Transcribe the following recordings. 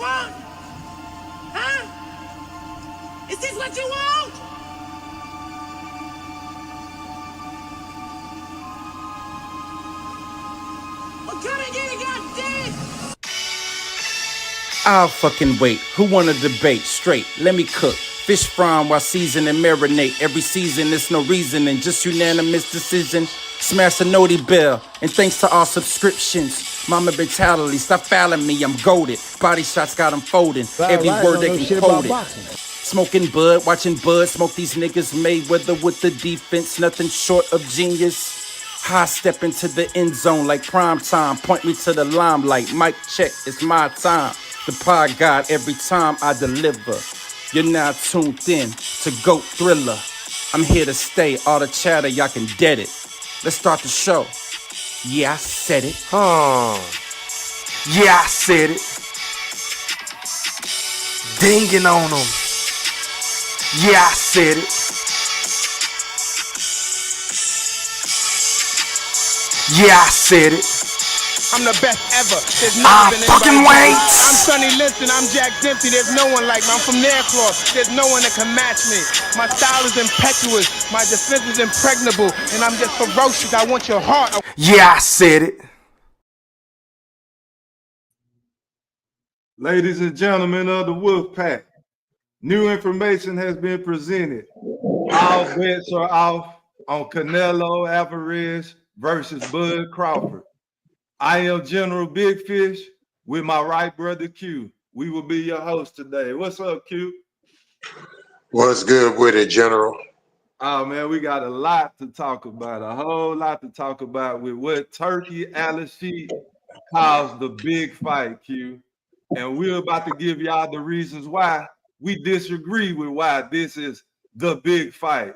want? Huh? Is this what you want? Well, come and get it, goddamn! I'll fucking wait. Who wanna debate? Straight, let me cook. Fish frying while season and marinate. Every season, there's no reasoning, just unanimous decision. Smash the noti bell, and thanks to all subscriptions. Mama mentality, stop fouling me, I'm goated. Body shots got them folding. Every word they can quote it. Smoking bud, watching bud, smoke these niggas Mayweather with the defense, nothing short of genius. High step into the end zone like prime time. Point me to the limelight. Mic check, it's my time. The pod god every time I deliver. You're now tuned in to GOAT Thriller. I'm here to stay. All the chatter, y'all can dead it. Let's start the show. Yeah, I said it. Yeah, I said it. Dinging on them. Yeah, I said it. Yeah, I said it. I'm the best ever. There's never been fucking anybody. wait. I'm Sonny Liston. I'm Jack Dempsey. There's no one like me. I'm from Nairclaw. There's no one that can match me. My style is impetuous. My defense is impregnable. And I'm just ferocious. I want your heart. Yeah, I said it. Ladies and gentlemen of the Wolf Pack, new information has been presented. All bets are off on Canelo Alvarez versus Bud Crawford. I am General Big Fish with my right brother Q. We will be your host today. What's up, Q? What's good with it, General? Oh, man, we got a lot to talk about, a whole lot to talk about with what Turkey Al-Sheikh calls the big fight, Q. And we're about to give y'all the reasons why we disagree with why this is the big fight.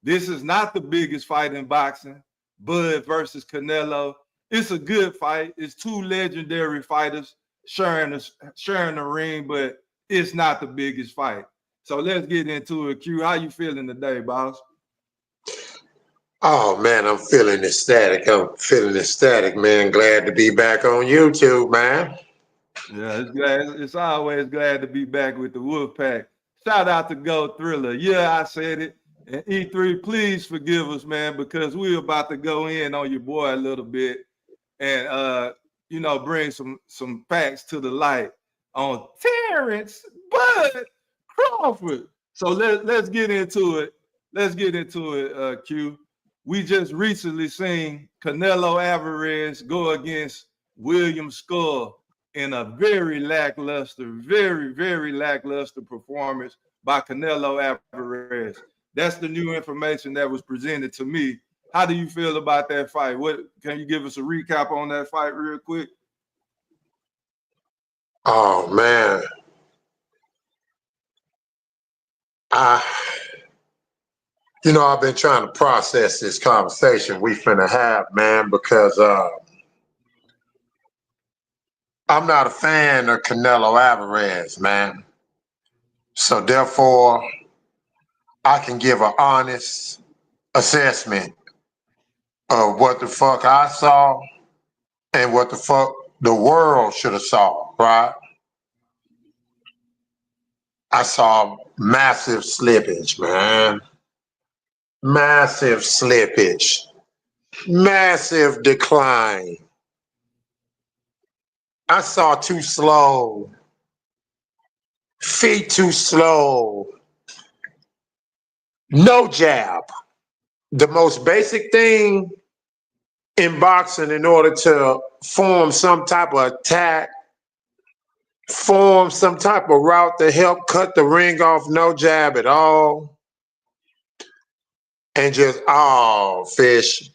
This is not the biggest fight in boxing. Bud versus Canelo. It's a good fight. It's two legendary fighters sharing the ring, but it's not the biggest fight. So let's get into it. Q, how you feeling today, boss? Oh, man, I'm feeling ecstatic. Man. Glad to be back on YouTube, man. Yeah, it's always glad to be back with the Wolf Pack. Shout out to GOAT Thriller. Yeah, I said it. And E3, please forgive us, man, because we're about to go in on your boy a little bit and bring some facts to the light on Terrence Bud Crawford. So let's get into it. Q. We just recently seen Canelo Alvarez go against William Skull in a very lackluster performance by Canelo Alvarez. That's the new information that was presented to me. How do you feel about that fight? Can you give us a recap on that fight real quick? Oh, man. I've been trying to process this conversation we finna have, man, because I'm not a fan of Canelo Alvarez, man. So therefore, I can give an honest assessment of what the fuck I saw and what the fuck the world should have saw, right? I saw massive slippage, man. Massive slippage. Massive decline. I saw too slow. Feet too slow. No jab. The most basic thing in boxing in order to form some type of attack, form some type of route to help cut the ring off, no jab at all. And just, fish.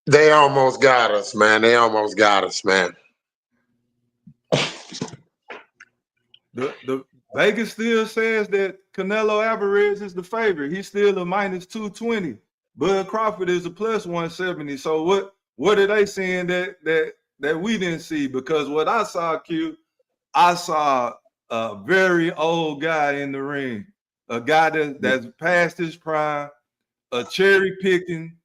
They almost got us, man. The Vegas still says that Canelo Alvarez is the favorite. He's still a minus 220. Bud Crawford is a plus 170. So what are they saying that we didn't see? Because what I saw, Q, I saw a very old guy in the ring, a guy that's past his prime, a cherry picking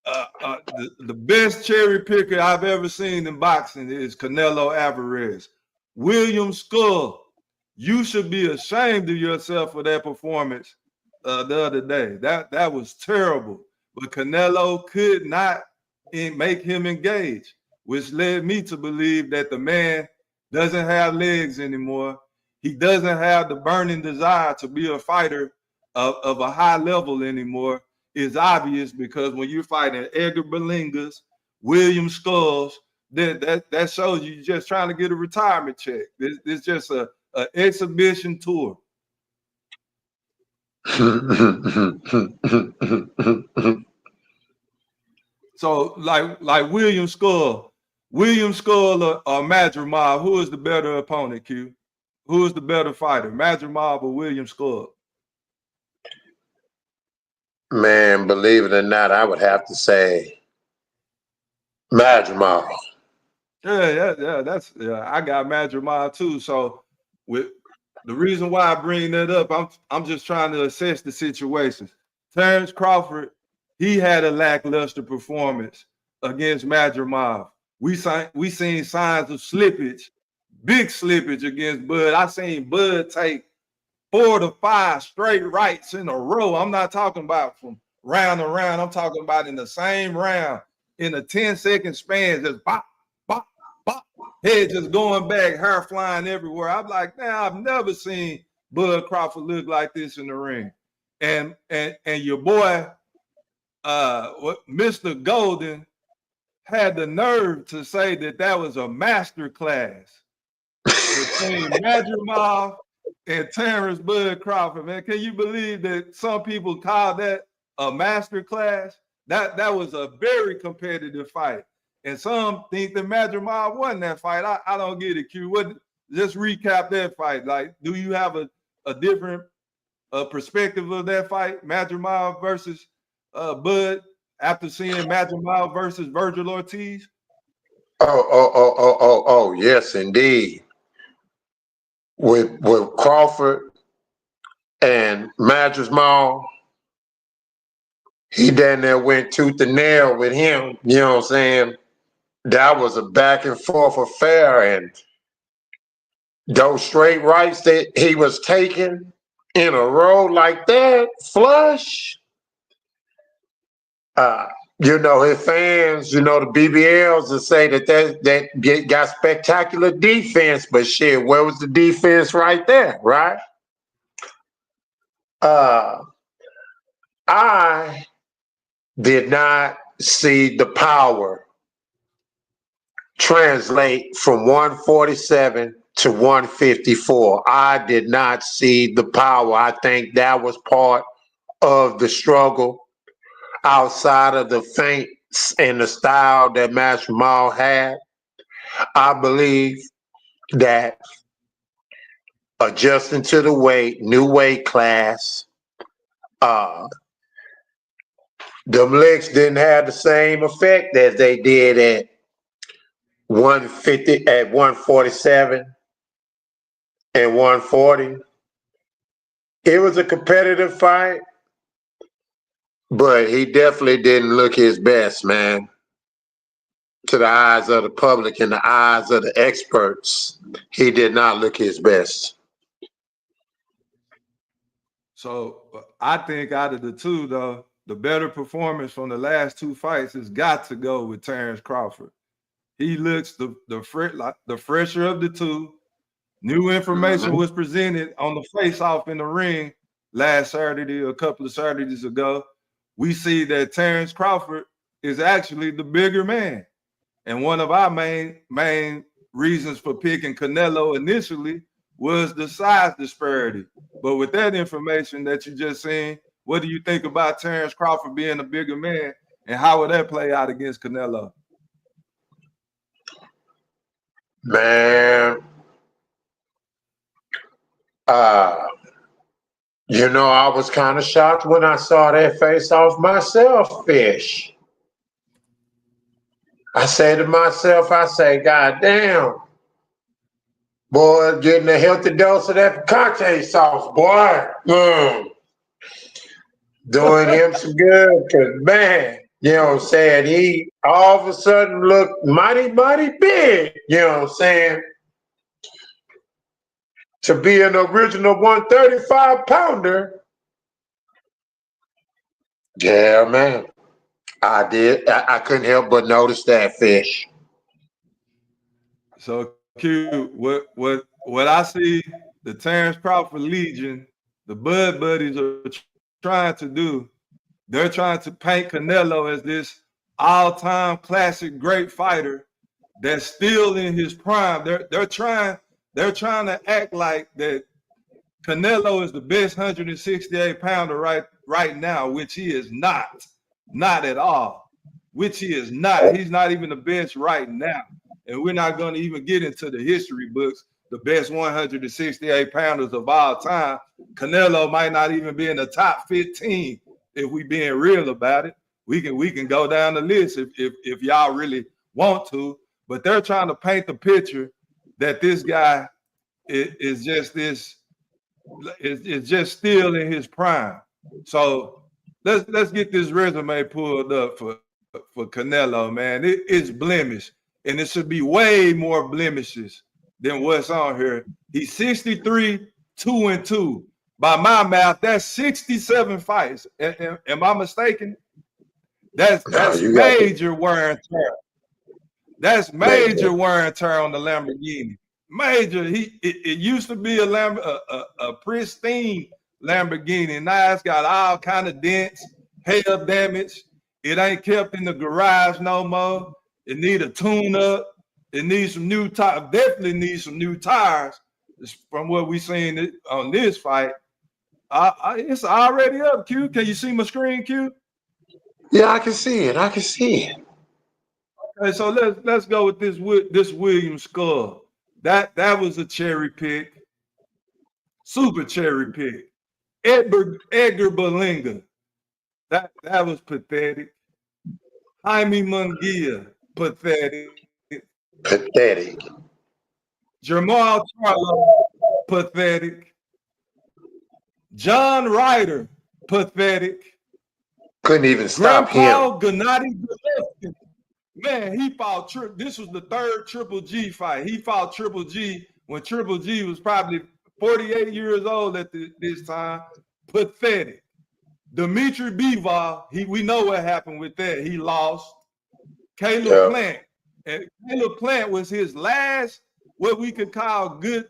the best cherry picker I've ever seen in boxing is Canelo Alvarez. William Skull, you should be ashamed of yourself for that performance the other day. That was terrible. But Canelo could not make him engage, which led me to believe that the man doesn't have legs anymore. He doesn't have the burning desire to be a fighter of a high level anymore. Is obvious because when you're fighting Edgar Berlingas, William Skulls, that shows you just trying to get a retirement check. It's just a exhibition tour. So like William Skull or Madrimov, who is the better opponent, Q? Who is the better fighter, Madrimov or William Skull? Man, believe it or not, I would have to say Madrimov. Yeah. I got Madrimov too. So with the reason why I bring that up, I'm just trying to assess the situations. Terrence Crawford, he had a lackluster performance against Madrimov. We seen signs of slippage, big slippage against Bud. I seen Bud take 4 to 5 straight rights in a row. I'm not talking about from round to round. I'm talking about in the same round, in a 10-second span, just bop, bop, bop, head just going back, hair flying everywhere. I'm like, man, I've never seen Bud Crawford look like this in the ring. And your boy, Mr. Golden, had the nerve to say that was a master class between Madrimov and Terrence Bud Crawford. Man, can you believe that some people call that a master class? That was a very competitive fight. And some think that Madrimov won that fight. I don't get it, Q. Just recap that fight. Like, do you have a different perspective of that fight, Madrimov versus Bud, after seeing Madrimov versus Virgil Ortiz? Oh, yes, indeed. With Crawford and Madrimov, he down there went tooth and nail with him. You know what I'm saying? That was a back and forth affair, and those straight rights that he was taking in a row like that, flush. You know, his fans, you know, the BBLs will say that got spectacular defense, but shit, where was the defense right there, right? I did not see the power translate from 147 to 154. I did not see the power. I think that was part of the struggle outside of the feints and the style that Madrimov had. I believe that adjusting to the weight, new weight class, the licks didn't have the same effect as they did at 150, at 147 and 140. It was a competitive fight, but he definitely didn't look his best, man. To the eyes of the public and the eyes of the experts, he did not look his best. So I think out of the two, though, the better performance from the last two fights has got to go with Terrence Crawford. He looks the fresher of the two. New information was presented on the face-off in the ring last Saturday, a couple of Saturdays ago. We see that Terrence Crawford is actually the bigger man. And one of our main reasons for picking Canelo initially was the size disparity. But with that information that you just seen, what do you think about Terrence Crawford being a bigger man, and how would that play out against Canelo? Man, you know, I was kind of shocked when I saw that face off myself, Fish. I say to myself, God damn, boy, getting a healthy dose of that picante sauce, boy. Doing him some good, because man, You know what I'm saying? He all of a sudden looked mighty, mighty big. You know what I'm saying? To be an original 135 pounder. Yeah, man. I did. I couldn't help but notice that, Fish. So Q, what I see the Terrence Crawford Legion, the Bud Buddies are trying to do, they're trying to paint Canelo as this all-time classic great fighter that's still in his prime. They're trying to act like that Canelo is the best 168 pounder right now, which he is not at all. Which he is not. He's not even the best right now. And we're not going to even get into the history books, the best 168 pounders of all time. Canelo might not even be in the top 15 if we being real about it. We can go down the list if y'all really want to, but they're trying to paint the picture that this guy is just this. It's just still in his prime. So let's get this resume pulled up for Canelo, man. It's blemished, and it should be way more blemishes than what's on here. He's 63, 2-2. By my math, that's 67 fights. Am I mistaken? That's major wear and tear. That's major wear and tear on the Lamborghini. Major. It used to be a pristine Lamborghini. Now it's got all kind of dents, hail damage. It ain't kept in the garage no more. It need a tune up. It needs some new tires. Definitely needs some new tires. From what we seen on this fight, it's already up. Q, can you see my screen, Q? Yeah, I can see it. I can see it. Okay, so let's go with this Williams skull. That was a cherry pick, super cherry pick. Edgar Berlanga, that was pathetic. Jaime Munguia, pathetic. Pathetic. Jamal Charlo, pathetic. John Ryder, pathetic. Couldn't even stop Grandpa him. Gennady Golovkin. Man, he fought. This was the third Triple G fight. He fought Triple G when Triple G was probably 48 years old at this time. Pathetic. Dimitri Bivol, we know what happened with that. He lost. Caleb Plant. And Caleb Plant was his last, what we could call good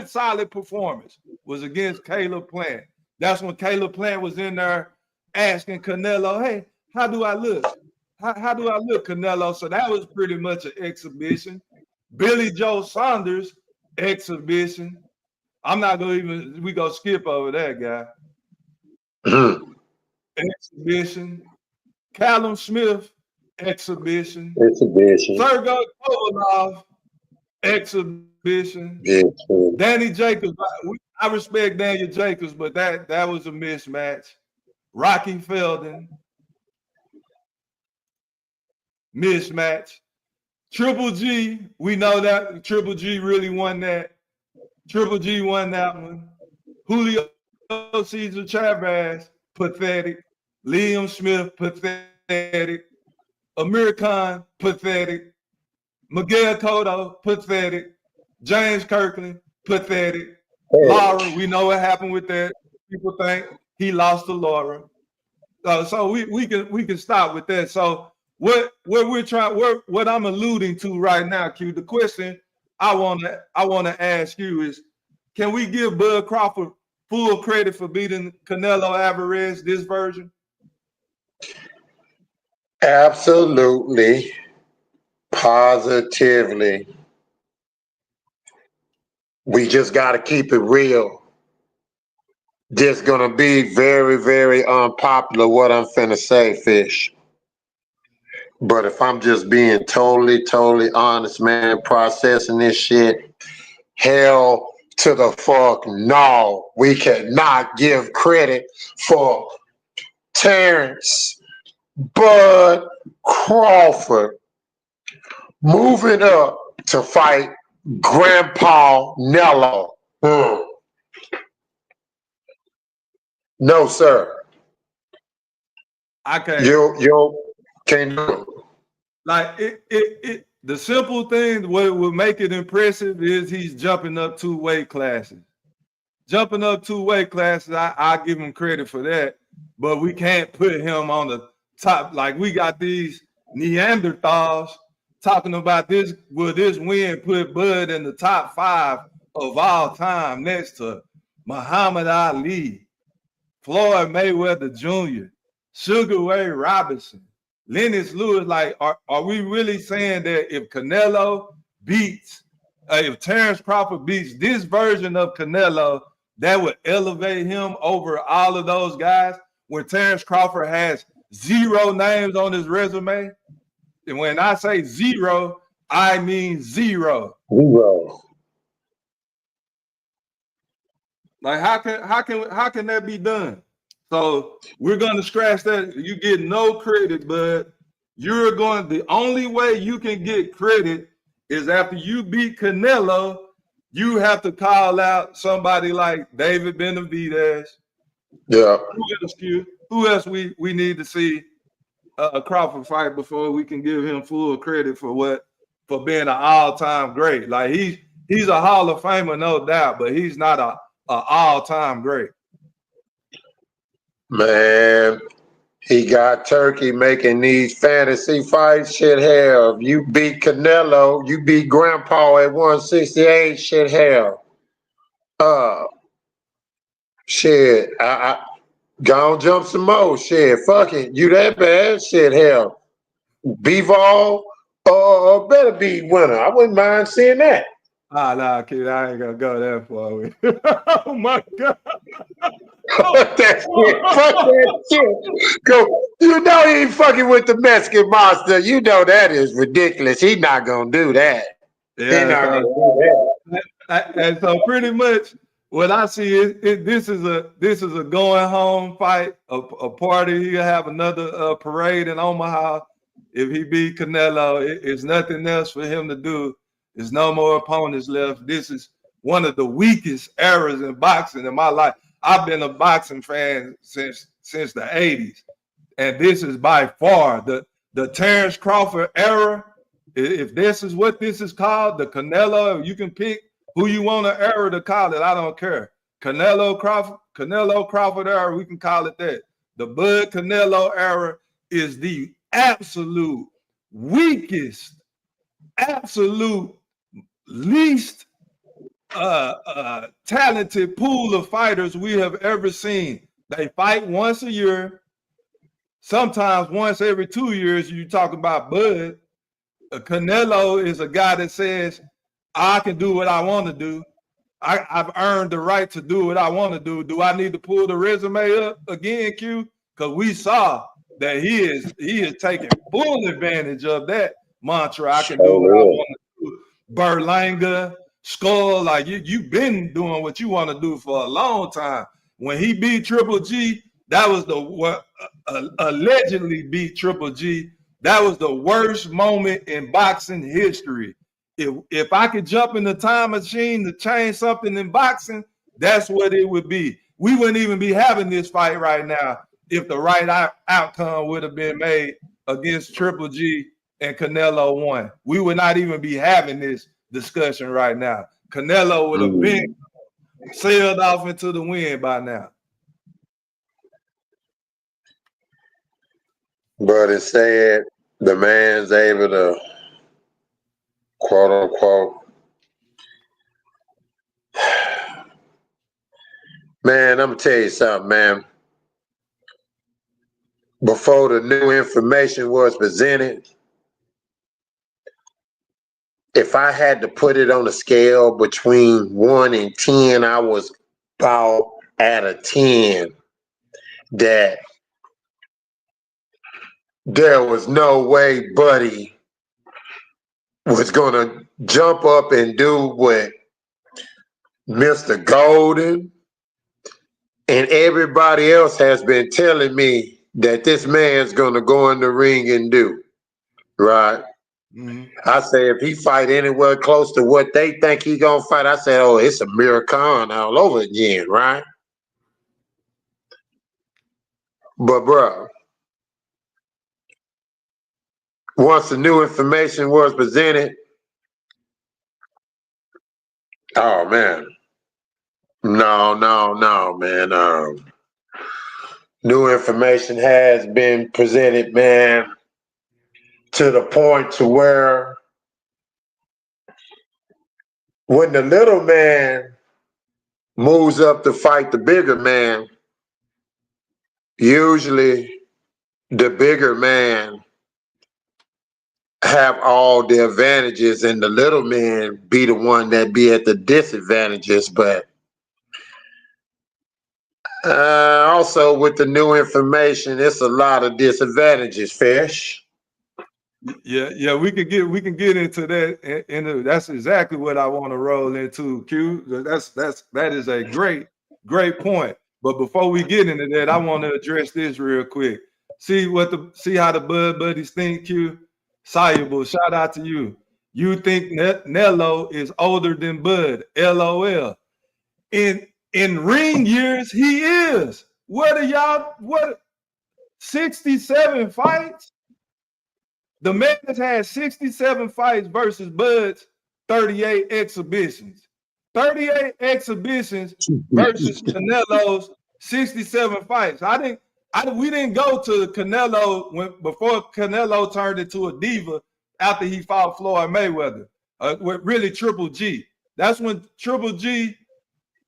solid performance, was against Caleb Plant. That's when Caleb Plant was in there asking Canelo, hey, how do I look? How do I look, Canelo? So that was pretty much an exhibition. Billy Joe Saunders, exhibition. I'm not going to even, we go skip over that guy. Exhibition. Callum Smith, exhibition. Sergey Kovalev, exhibition. Danny Jacobs, I respect Daniel Jacobs, but that was a mismatch. Rocky Feldon, mismatch. Triple G, we know that Triple G really won that. Triple G won that one. Julio Cesar Chavez, pathetic. Liam Smith, pathetic. Amir Khan, pathetic. Miguel Cotto, pathetic. James Kirkland, pathetic. Laura, we know what happened with that. People think he lost to Laura. So we can stop with that. So what I'm alluding to right now, Q, the question I wanna ask you is, can we give Bud Crawford full credit for beating Canelo Alvarez this version? Absolutely. Positively. We just got to keep it real. This gonna be very, very unpopular, what I'm finna say, Fish. But if I'm just being totally, totally honest, man, processing this shit, hell to the fuck no. We cannot give credit for Terrence Bud Crawford moving up to fight Grandpa Nello. No, sir. I can't. You can't do it. Like the simple thing what would make it impressive is he's jumping up 2 weight classes. Jumping up 2 weight classes, I give him credit for that. But we can't put him on the top. Like we got these Neanderthals talking about this. Will this win put Bud in the top 5 of all time next to Muhammad Ali, Floyd Mayweather Jr., Sugar Ray Robinson, Lennox Lewis? Like, are we really saying that if Canelo beats, if Terrence Crawford beats this version of Canelo, that would elevate him over all of those guys? When Terrence Crawford has 0 names on his resume, and when I say 0, I mean 0. 0. Like how can that be done? So we're gonna scratch that. You get no credit, but you're going. The only way you can get credit is after you beat Canelo. You have to call out somebody like David Benavidez. Yeah. Who else we need to see a Crawford fight before we can give him full credit for being an all-time great. Like he's a Hall of Famer, no doubt, but he's not a all-time great. Man, he got Turkey making these fantasy fights. Shit, hell, you beat Canelo, you beat Grandpa at 168. Shit, hell. Shit, I gonna jump some more. Shit, fuck it, you that bad? Shit, hell. Bivol better be winner. I wouldn't mind seeing that. Nah, kid, I ain't gonna go that far with. Oh my God. Fuck that shit. Fuck that shit. Go. You know he ain't fucking with the Mexican monster. You know that is ridiculous. He not gonna do that. Yeah, he not gonna do that. And so pretty much what I see is this is a going home fight, a party. He'll have another parade in Omaha if he beat Canelo. It's nothing else for him to do. There's no more opponents left. This is one of the weakest eras in boxing in my life. I've been a boxing fan since the 80s, and this is by far the Terrence Crawford era. If this is what this is called, the Canelo, you can pick who you want an era to call it. I don't care. Canelo Crawford era, we can call it that. The Bud Canelo era is the absolute weakest, absolute least talented pool of fighters we have ever seen. They fight once a year, sometimes once every 2 years. You talk about Bud. Canelo is a guy that says, I can do what I want to do. I've earned the right to do what I want to do. Do I need to pull the resume up again, Q? Because we saw that he is taking full advantage of that mantra. I can do what I want to do. Berlanga, Skull, like you've been doing what you want to do for a long time. When he beat Triple G, that was allegedly beat Triple G. That was the worst moment in boxing history. If I could jump in the time machine to change something in boxing, that's what it would be. We wouldn't even be having this fight right now if the right outcome would have been made against Triple G and Canelo won. We would not even be having this discussion right now. Canelo would have been sailed off into the wind by now. But instead, the man's able to, quote unquote, man, I'm gonna tell you something, man. Before the new information was presented, if I had to put it on a scale between 1 and 10, I was about at a 10 that there was no way Buddy was gonna jump up and do what Mr. Golden and everybody else has been telling me that this man's gonna go in the ring and do, right? Mm-hmm. I say if he fight anywhere close to what they think he gonna fight, I say, oh, it's Amir Khan all over again, right? But bro, once the new information was presented, oh man, no, man. New information has been presented, man, to the point to where when the little man moves up to fight the bigger man, usually the bigger man have all the advantages and the little man be the one that be at the disadvantages. But also with the new information, it's a lot of disadvantages, Fish. Yeah, we can get into that, and that's exactly what I want to roll into. Q, that is a great point. But before we get into that, I want to address this real quick. See how the Bud Buddies think, Q. Soluble, shout out to you. You think Nello is older than Bud? LOL. In ring years, he is. What 67 fights? The man has had 67 fights versus Bud's 38 exhibitions. 38 exhibitions versus Canelo's 67 fights. We didn't go to Canelo before Canelo turned into a diva after he fought Floyd Mayweather. With really Triple G. That's when Triple G,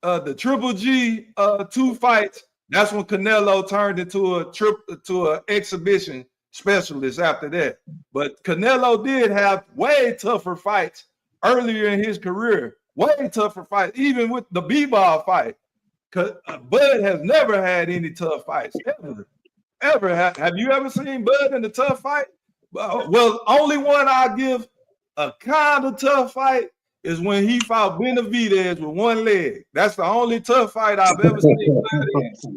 the Triple G 2 fights. That's when Canelo turned into an exhibition specialist after that. But Canelo did have way tougher fights earlier in his career. Way tougher fights, even with the B-ball fight. Bud has never had any tough fights, ever. Have you ever seen Bud in a tough fight? Well, only one I'll give a kind of tough fight is when he fought Benavidez with one leg. That's the only tough fight I've ever seen Bud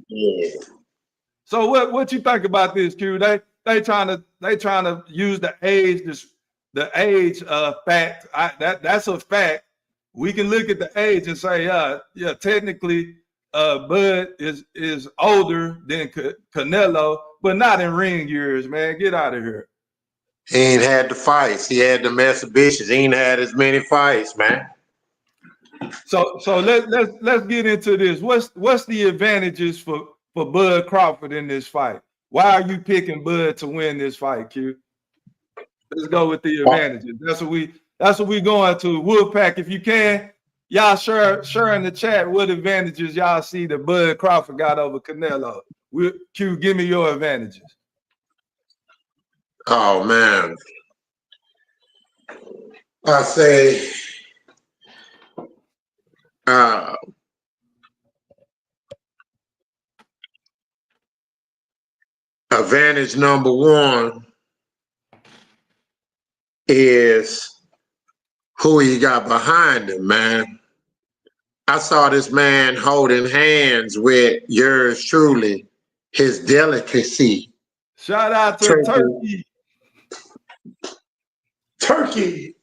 in. So what you think about this, Q? They trying to use the age fact. That's a fact. We can look at the age and say, yeah, technically, Bud is older than Canelo, but not in ring years, man. Get out of here. He ain't had the fights. He had them exhibitions. He ain't had as many fights, man. So let's get into this. What's the advantages for Bud Crawford in this fight? Why are you picking Bud to win this fight, Q? Let's go with the advantages. That's what we going to. Wolfpack, if you can, y'all share in the chat what advantages y'all see that Bud Crawford got over Canelo. Q, give me your advantages. Oh man, I say advantage number one is who he got behind him, man. I saw this man holding hands with yours truly, his delicacy. Shout out to Turkey. Turkey,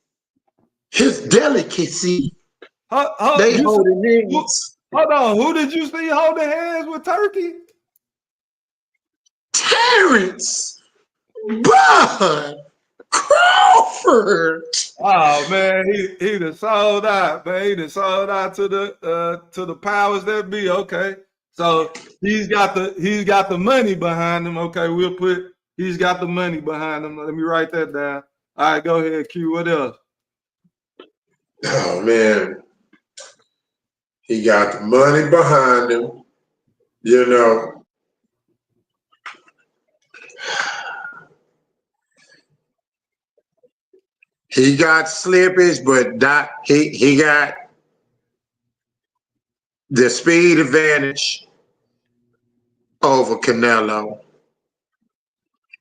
his delicacy. They holding hands. Hold on, who did you see holding hands with Turkey? Terrence Bud Crawford. Oh man, he done sold out, man. He done sold out to the powers that be. Okay, so he's got the money behind him. Okay, he's got the money behind him. Let me write that down. All right, go ahead, Q. What else? Oh man, he got the money behind him. You know. He got slippage, but he got the speed advantage over Canelo,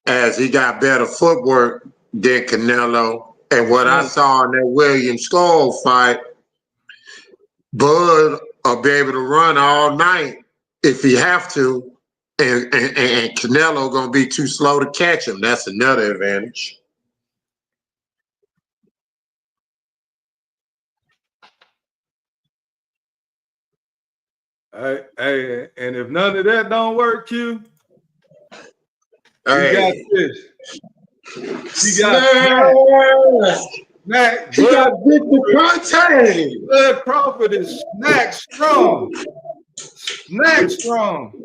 as he got better footwork than Canelo. And what I saw in that William Skull fight, Bud will be able to run all night if he have to, and Canelo gonna be too slow to catch him. That's another advantage. Hey, and if none of that don't work, Q, Hey. we got this. He got Snack. Snack. He got Victor Conte. Bud Crawford is Snack strong. Snack strong.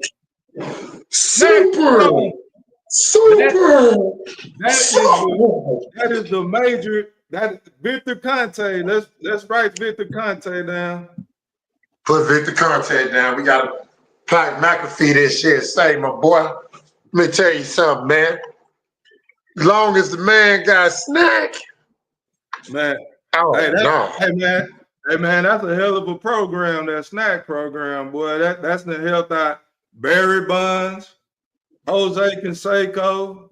Super. That is the major. That Victor Conte. Let's write Victor Conte down. Put Victor Conte down. We gotta Pat McAfee this shit. Say, my boy. Let me tell you something, man. As long as the man got Snack, man. Oh no. Hey man, that's a hell of a program. That Snack program, boy. That's the help out Barry Bonds, Jose Canseco,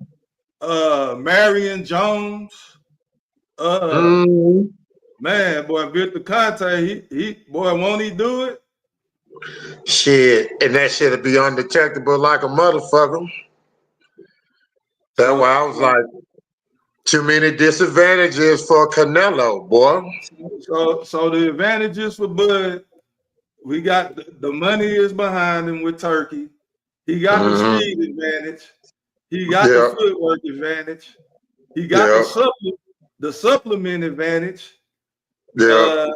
Marion Jones. Man, boy, Victor Conte, he boy, won't he do it? Shit, and that shit'll be undetectable like a motherfucker. That's why I was like, too many disadvantages for Canelo, boy. So the advantages for Bud, we got the money is behind him with Turkey. He got the speed advantage. He got the footwork advantage. He got the supplement advantage. Yeah.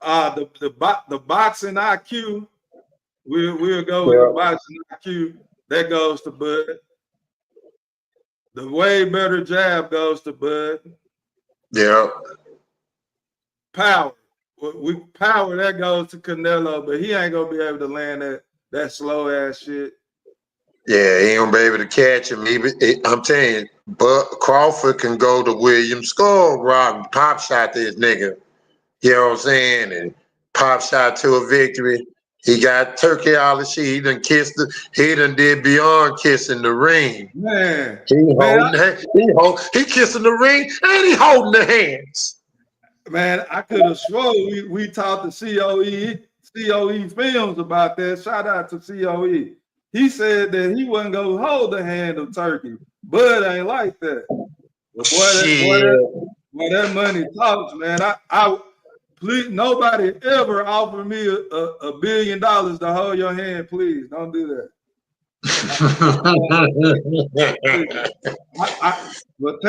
The boxing IQ. We'll go with the boxing IQ. That goes to Bud. The way better jab goes to Bud. Yeah. Power. Power that goes to Canelo, but he ain't gonna be able to land that slow ass shit. Yeah, he ain't gonna be able to catch him. I'm telling you, but Crawford can go to William Skull Rock and pop shot this nigga. You know what I'm saying? And pop shot to a victory. He got Turkey Al-Shid. He done did beyond kissing the ring. Man. He kissing the ring and he holding the hands. Man, I could have sworn we talked to COE Films about that. Shout out to COE. He said that he wasn't gonna hold the hand of Turkey. Bud ain't like that. But boy, that money talks, man. Please, nobody ever offered me $1 billion to hold your hand. Please don't do that. But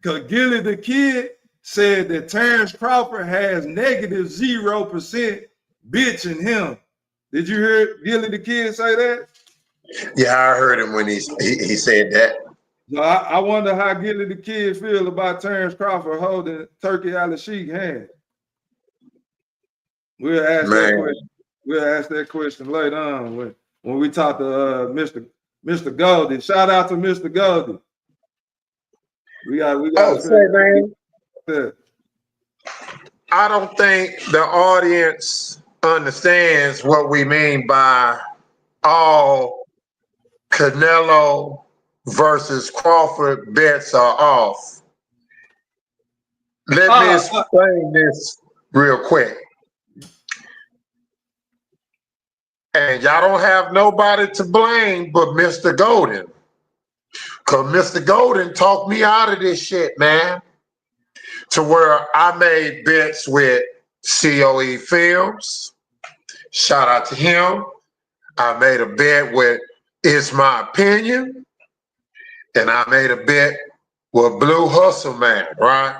because Gilly the Kid said that Terrence Crawford has -0% bitch in him. Did you hear Gilly the Kid say that? Yeah, I heard him when he said that. So I wonder how Gilly the Kid feel about Terrence Crawford holding Turkey Al-Shid's hand. We'll ask that question. We'll ask that question later on when we talk to Mr. Goldie. Shout out to Mr. Goldie. We got. Man. I don't think the audience understands what we mean by all Canelo versus Crawford bets are off. Let me explain this real quick. And y'all don't have nobody to blame but Mr. Golden. Because Mr. Golden talked me out of this shit, man. To where I made bets with COE Films. Shout out to him. I made a bet with It's My Opinion. And I made a bet with Blue Hustle Man, right?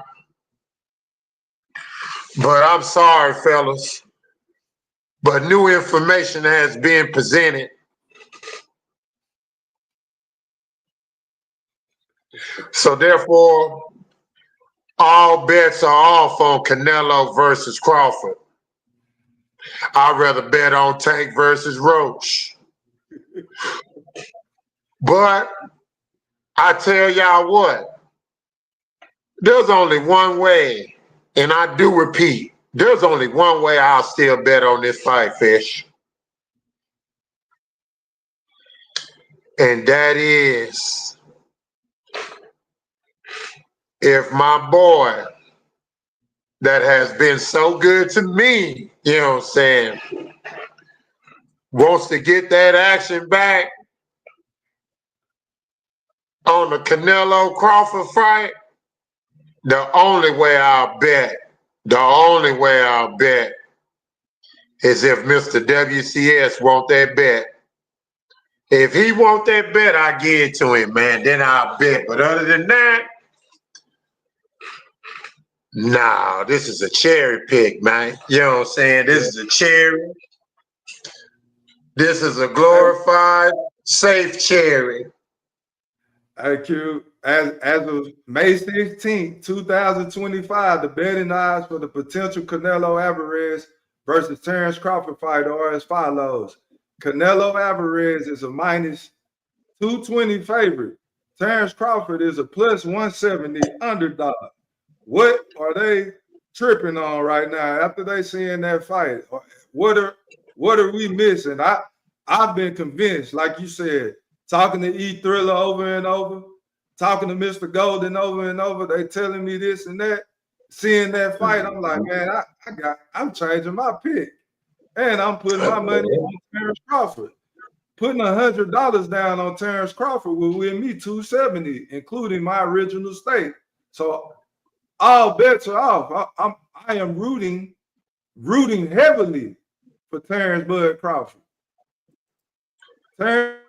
But I'm sorry, fellas. But new information has been presented. So therefore, all bets are off on Canelo versus Crawford. I'd rather bet on Tank versus Roach. But I tell y'all what, there's only one way, and I do repeat, there's only one way I'll still bet on this fight, Fish. And that is if my boy that has been so good to me, you know what I'm saying, wants to get that action back on the Canelo Crawford fight, the only way I'll bet is if Mr. WCS want that bet If he want that bet, I give it to him, man. Then I'll bet. But other than that, nah, this is a cherry pick, man. You know what I'm saying? This is a cherry. This is a glorified, safe cherry. Hey, Q, as of May 16th, 2025, the betting odds for the potential Canelo Alvarez versus Terrence Crawford fight are as follows. Canelo Alvarez is a minus 220 favorite. Terrence Crawford is a plus 170 underdog. What are they tripping on right now after they seeing that fight? What are we missing? I've been convinced, like you said, talking to E Thriller over and over, talking to Mr. Golden over and over. They telling me this and that. Seeing that fight, I'm like, man, I'm changing my pick, and I'm putting my money on Terrence Crawford. Putting $100 down on Terrence Crawford will win me $270, including my original stake. So all bets are off. I am rooting heavily for Terrence Bud Crawford. Terrence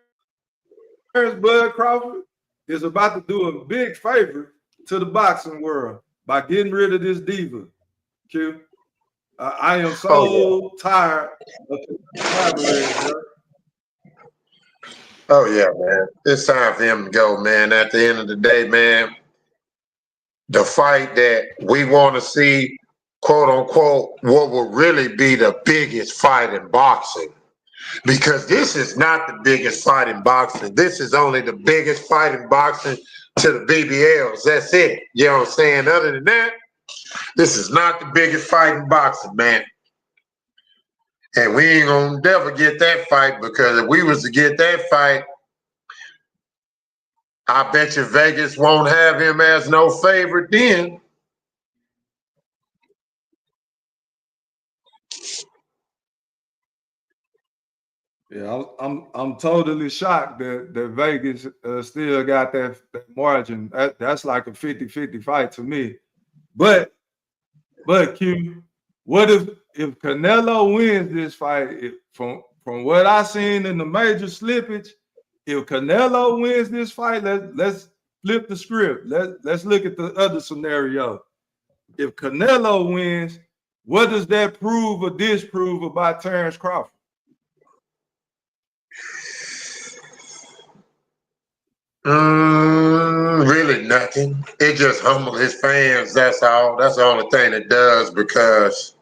Bud Crawford is about to do a big favor to the boxing world by getting rid of this diva. Q. I am so tired of collaborating. Oh yeah, man. It's time for him to go, man. At the end of the day, man, the fight that we want to see, quote unquote, what will really be the biggest fight in boxing. Because this is not the biggest fight in boxing. This is only the biggest fight in boxing to the BBLs. That's it. You know what I'm saying? Other than that, this is not the biggest fight in boxing, man. And we ain't gonna never get that fight, because if we was to get that fight, I bet you Vegas won't have him as no favorite then. Yeah, I'm totally shocked that Vegas still got that margin. That's like a 50-50 fight to me. But Q, what if Canelo wins this fight? From what I seen in the major slippage, if Canelo wins this fight, let's flip the script. Let's look at the other scenario. If Canelo wins, what does that prove or disprove about Terrence Crawford? Really nothing. It just humbled his fans. That's all. That's the only thing it does, because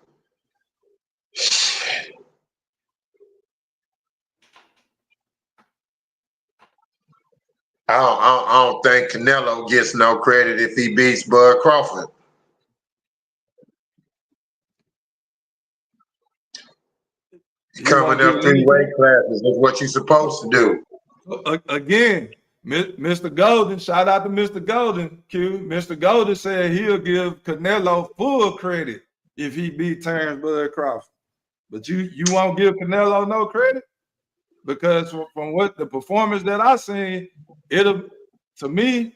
I don't think Canelo gets no credit if he beats Bud Crawford. Coming up 3 weight classes is what you're supposed to do. Again, Mr. Golden, shout out to Mr. Golden, Q. Mr. Golden said he'll give Canelo full credit if he beat Terrence Bud Crawford. But you won't give Canelo no credit? Because from what the performance that I seen, to me,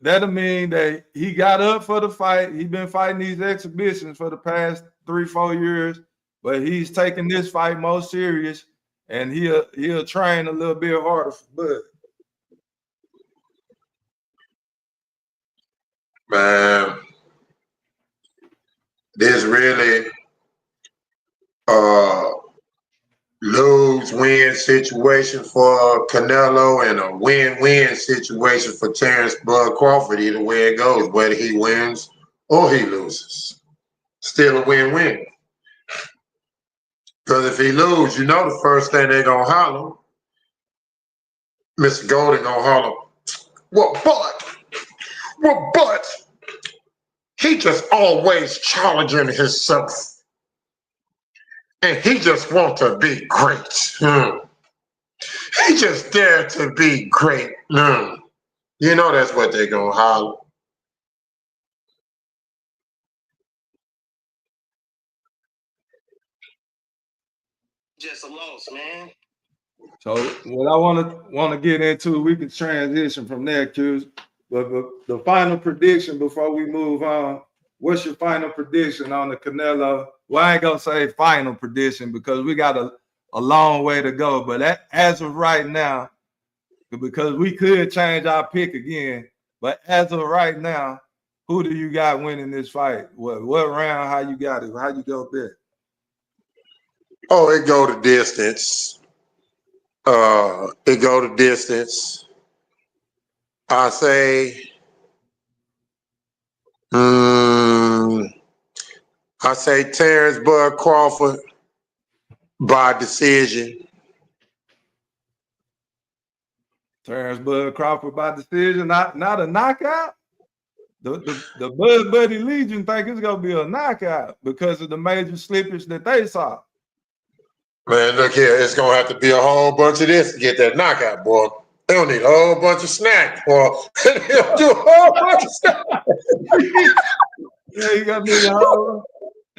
that'll mean that he got up for the fight. He's been fighting these exhibitions for the past 3-4 years, but he's taking this fight more serious, and he'll train a little bit harder for Bud. Man, this really lose-win situation for Canelo and a win-win situation for Terrence Bud Crawford, either way it goes, whether he wins or he loses. Still a win-win. Because if he loses, the first thing they're going to holler, Mr. Golden going to holler, but he just always challenging himself. And he just want to be great. He just dare to be great. That's what they're going to holler. Just a loss, man. So what I want to get into, we can transition from there, Q. But the final prediction before we move on, what's your final prediction on the Canelo? Well, I ain't gonna say final prediction because we got a a long way to go. But as of right now, because we could change our pick again, but as of right now, who do you got winning this fight? What round? How you got it? How you go there? Oh, it go to distance. It go to distance. I say, Terrence Bud Crawford by decision. Terrence Bud Crawford by decision, not a knockout. The Bud Buddy Legion think it's gonna be a knockout because of the major slippage that they saw. Man, look here, it's gonna have to be a whole bunch of this to get that knockout, boy. They don't need a whole bunch of snacks, boy. They'll do a whole bunch of stuff. Yeah, you got me the whole.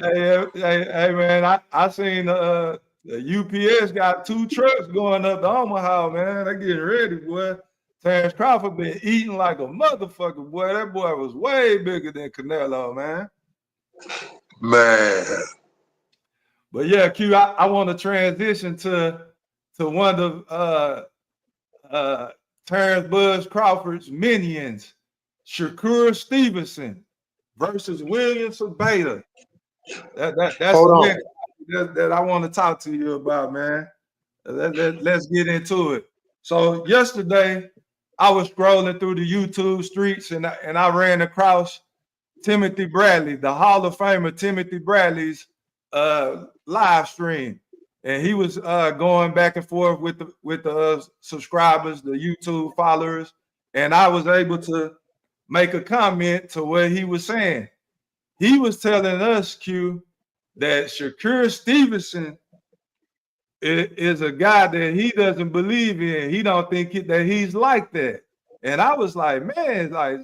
Hey, man, I seen the UPS got 2 trucks going up to Omaha, man. They getting ready, boy. Terrence Crawford been eating like a motherfucker, boy. That boy was way bigger than Canelo, man. Man. But yeah, Q, I want to transition to one of Terrence Bud Crawford's minions, Shakur Stevenson versus William Sabata. That's the next that I want to talk to you about, man. Let's get into it. So yesterday, I was scrolling through the YouTube streets and I ran across Timothy Bradley, the Hall of Famer Timothy Bradley's live stream, and he was going back and forth with the subscribers, the YouTube followers, and I was able to make a comment to what he was saying. He was telling us, Q, that Shakur Stevenson is a guy that he doesn't believe in. He don't think that he's like that. And I was like, man, like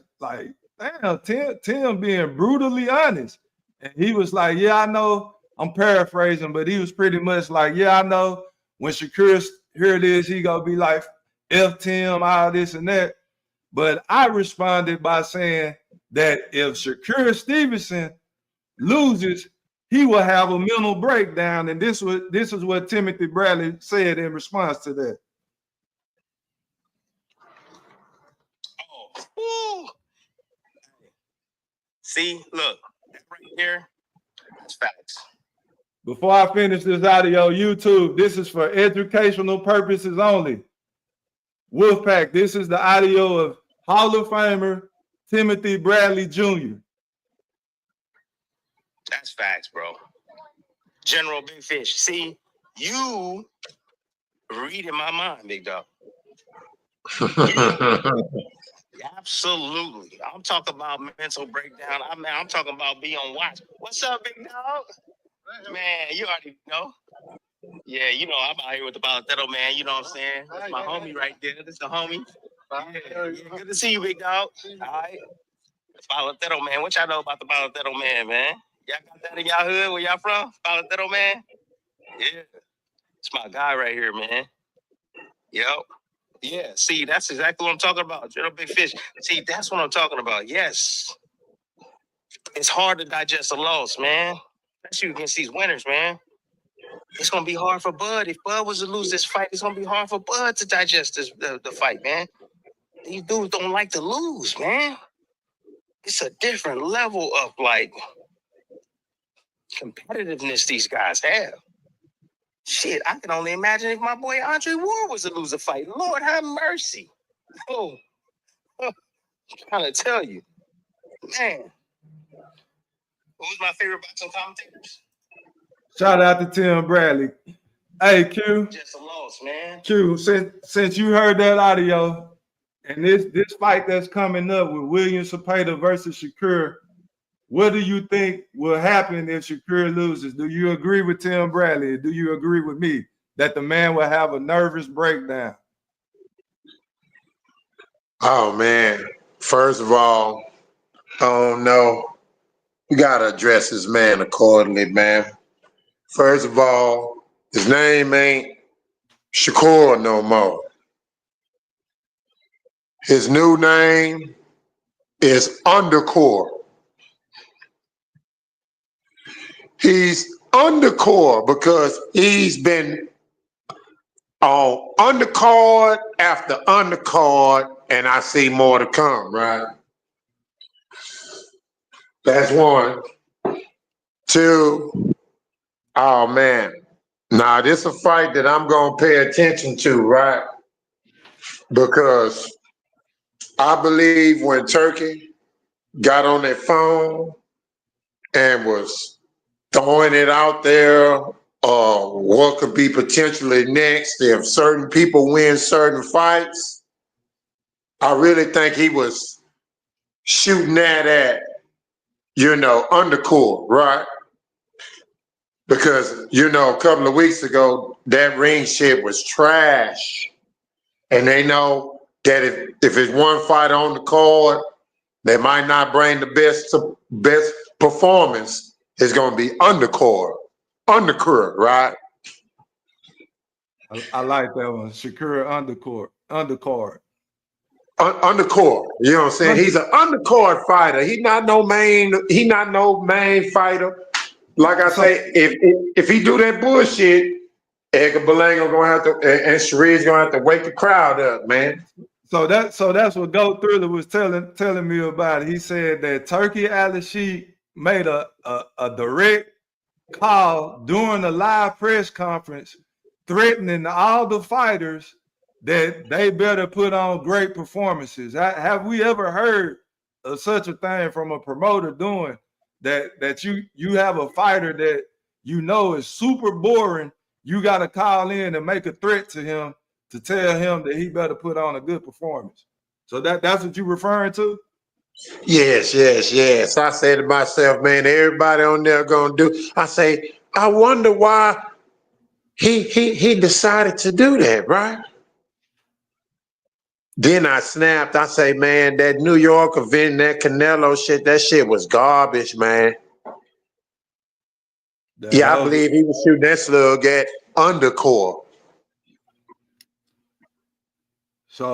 damn, Tim being brutally honest. And he was like, yeah, I know. I'm paraphrasing, but he was pretty much like, yeah, I know. When Shakur hear this, he gonna be like, F Tim, all this and that. But I responded by saying that if Shakur Stevenson loses, he will have a mental breakdown. And this is what Timothy Bradley said in response to that. Oh, see, look, right here, that's facts. Before I finish this audio, YouTube, this is for educational purposes only. Wolfpack, this is the audio of Hall of Famer Timothy Bradley Jr. That's facts, bro. General Big Fish. See, you reading my mind, big dog. Absolutely. I'm talking about mental breakdown. I'm talking about be on watch. What's up, big dog? Man, you already know. Yeah, you know, I'm out here with the Balatero, man. You know what I'm saying? That's my homie right there. This is the homie. Yeah, good to see you, big dog. All right. Balatero, man. What y'all know about the Balatero, man? Y'all got that in y'all hood? Where y'all from? Balatero, man? Yeah. It's my guy right here, man. Yep. Yeah, see, that's exactly what I'm talking about. General Big Fish. See, that's what I'm talking about. Yes. It's hard to digest a loss, man. Especially against these winners, man. It's going to be hard for Bud. If Bud was to lose this fight, it's going to be hard for Bud to digest the fight, man. These dudes don't like to lose, man. It's a different level of, like, competitiveness these guys have. Shit, I can only imagine if my boy Andre Ward was to lose a fight. Lord have mercy. Oh, I'm trying to tell you. Man. Who's my favorite boxing commentators? Shout out to Tim Bradley. Hey, Q. Just a loss, man. Q, since you heard that audio, and this fight that's coming up with William Sabata versus Shakur, what do you think will happen if Shakur loses? Do you agree with Tim Bradley? Do you agree with me that the man will have a nervous breakdown? Oh, man. First of all, I don't know. We got to address this man accordingly, man. First of all, his name ain't Shakur no more. His new name is Undercore. He's Undercore because he's been on undercard after undercard, and I see more to come, right? That's one. Two, oh man. Now this is a fight that I'm gonna pay attention to, right? Because I believe when Turkey got on that phone and was throwing it out there, what could be potentially next if certain people win certain fights, I really think he was shooting that at, undercourt, right? Because, a couple of weeks ago, that ring shit was trash. And they know that if it's one fight on the card, they might not bring the best performance. It's going to be undercard, right? I like that one. Shakur undercard. Undercard. You know what I'm saying? He's an undercard fighter. He not no main fighter. Like I say, if he do that bullshit, Edgar Belango gonna have to, and Shari's gonna have to wake the crowd up, man. So that's what Go Thriller was telling me about. He said that Turkey Al-Sheikh made a direct call during the live press conference, threatening all the fighters that they better put on great performances. Have we ever heard of such a thing from a promoter doing that? You have a fighter that is super boring. You got to call in and make a threat to him to tell him that he better put on a good performance. So that's what you're referring to? Yes. I say to myself, man, everybody on there gonna do. I say, I wonder why he decided to do that, right? Then I snapped. I say, man, that New York event, that Canelo shit, that shit was garbage, man. I believe he was shooting that slug at undercore. So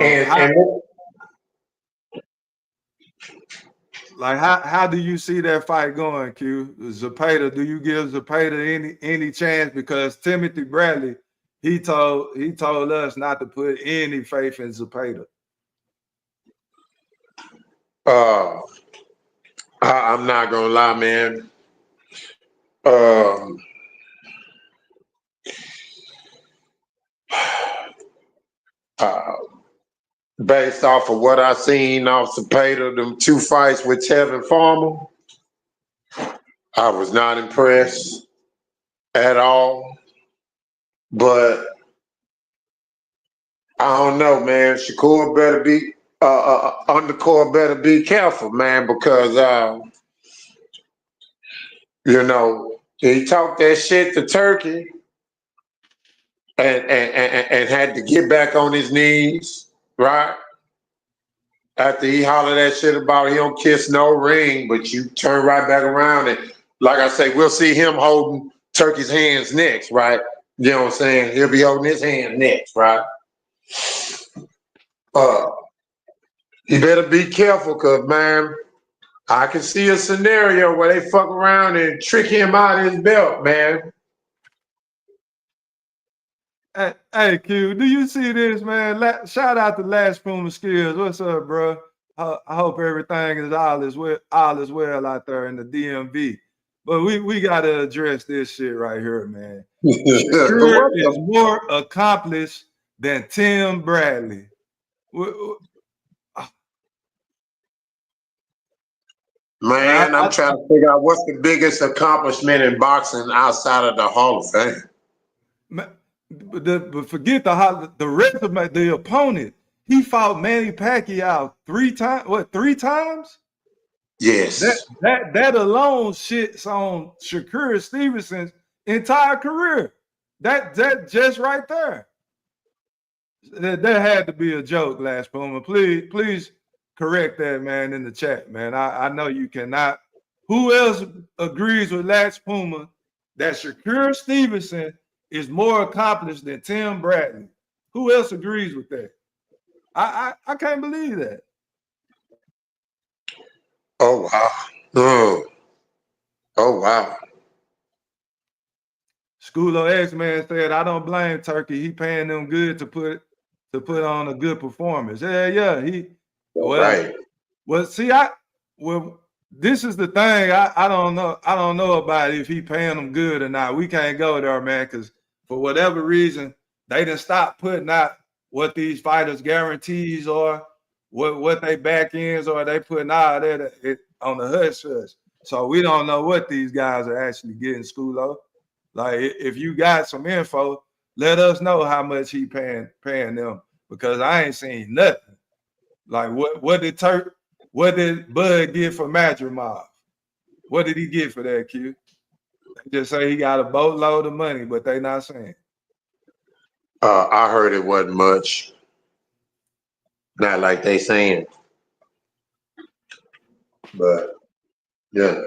how do you see that fight going, Q? Zepeda, do you give Zepeda any chance? Because Timothy Bradley, he told us not to put any faith in Zepeda. I'm not gonna lie, man. Based off of what I seen off Zepeda, them 2 fights with Tevin Farmer, I was not impressed at all. But I don't know, man. Shakur better be undercore better be careful, man, because he talked that shit to Turkey and had to get back on his knees, right? After he hollered that shit about he don't kiss no ring, but you turn right back around and, like I say, we'll see him holding Turkey's hands next, right? You know what I'm saying? He'll be holding his hand next, right? You better be careful, cause man, I can see a scenario where they fuck around and trick him out of his belt, man. Hey, Q, do you see this, man? Shout out to Last Puma Skills. What's up, bro? I hope everything is all is well out there in the DMV. But we got to address this shit right here, man. Shakur is more accomplished than Tim Bradley. Man, I'm trying to figure out what's the biggest accomplishment in boxing outside of the Hall of Fame. But forget the resume, the opponent. He fought Manny Pacquiao 3 times. What, 3 times? Yes. That alone shits on Shakur Stevenson's entire career. That just right there. That had to be a joke, Last Puma. Please correct that, man, in the chat, man. I know you cannot. Who else agrees with Last Puma that Shakur Stevenson is more accomplished than Tim Bradley? Who else agrees with that? I can't believe that. Oh wow. Oh wow. Schoolo X-Man said, I don't blame Turkey. He paying them good to put on a good performance. Yeah. Right. Well, see, this is the thing. I don't know about if he paying them good or not. We can't go there, man, because for whatever reason, they didn't stop putting out what these fighters' guarantees are, what they back ends are. They putting out there on the hush hush. So we don't know what these guys are actually getting, Schoolo. Like, if you got some info, let us know how much he paying them, because I ain't seen nothing. Like, what did Bud get for Madrimov? What did he get for that, Q? They just say he got a boatload of money, but they not saying. I heard it wasn't much. Not like they saying. But yeah.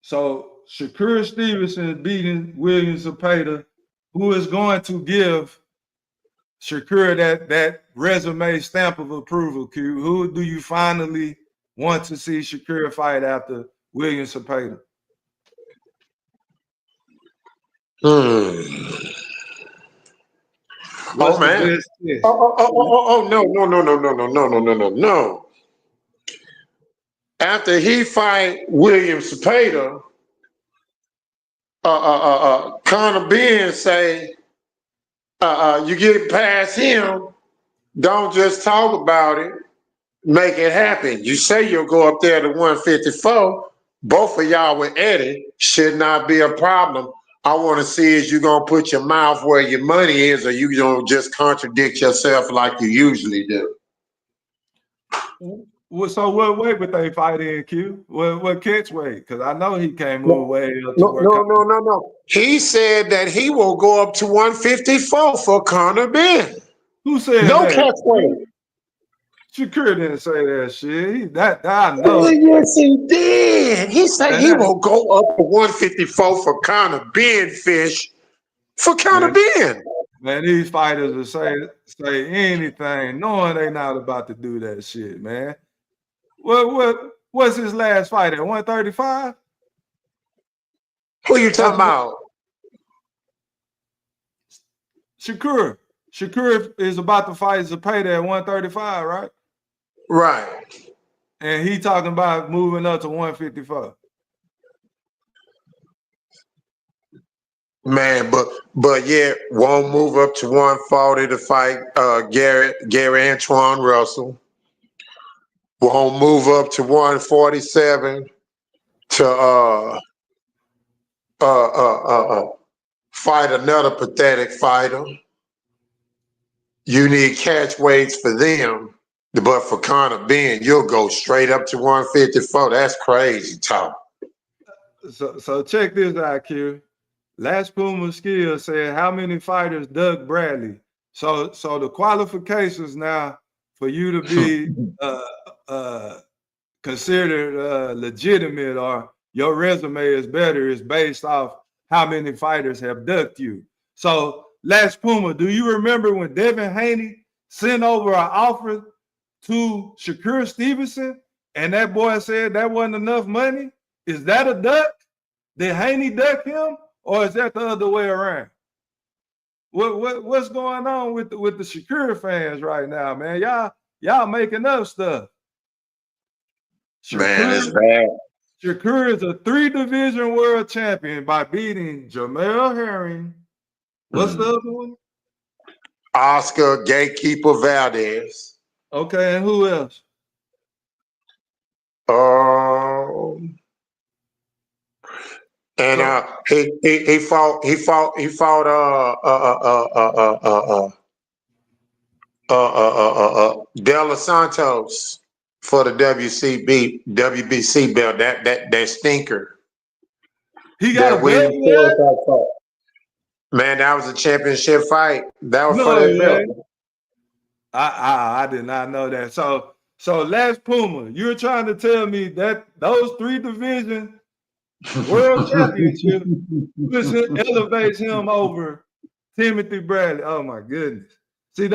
So Shakur Stevenson beating William Zepeda, who is going to give Shakur that resume stamp of approval, Q? Who do you finally want to see Shakur fight after William Zepeda? Oh man. No. After he fight William Zepeda, Conor Ben say, you get past him, don't just talk about it, make it happen. You say you'll go up there to 154. Both of y'all with Eddie should not be a problem. I want to see is you gonna put your mouth where your money is, or you gonna just contradict yourself like you usually do. So what weight would they fight in, Q? What catch weight? Because I know he can't move way up to No. He said that he will go up to 154 for Conor Ben. Who said no that? Catch weight. Shakur didn't say that shit. That I know. Yes, he did. He said he will go up to 154 for Conor Ben, fish. For Conor Ben. Man, these fighters will say anything, knowing they not about to do that shit, man. What's his last fight at 135? Who you talking about? Shakur. Shakur is about to fight Zepeda at 135, right? Right. And he talking about moving up to 154. Man, but yeah, won't move up to 140 to fight Gary Antoine Russell. Won't move up to 147 to fight another pathetic fighter. You need catch weights for them, but for Conor Ben, you'll go straight up to 154. That's crazy talk. So check this out, Q. Last Puma Skill said, how many fighters Doug Bradley? So the qualifications now for you to be considered legitimate, or your resume is better, is based off how many fighters have ducked you. So Last Puma, do you remember when Devin Haney sent over an offer to Shakur Stevenson and that boy said that wasn't enough money? Is that a duck? Did Haney duck him, or is that the other way around? What's going on with the Shakur fans right now, man? Y'all making up stuff. Man, it's bad. Shakur is a 3-division world champion by beating Jamel Herring. What's the other one? Oscar Gatekeeper Valdez. Okay, and who else? And he fought De Los Santos for the WBC belt. That stinker. He got a belt. Man, that was a championship fight. That was for that belt. I did not know that. So Last Puma, you're trying to tell me that those 3-division world championship elevates him over Timothy Bradley. Oh my goodness. And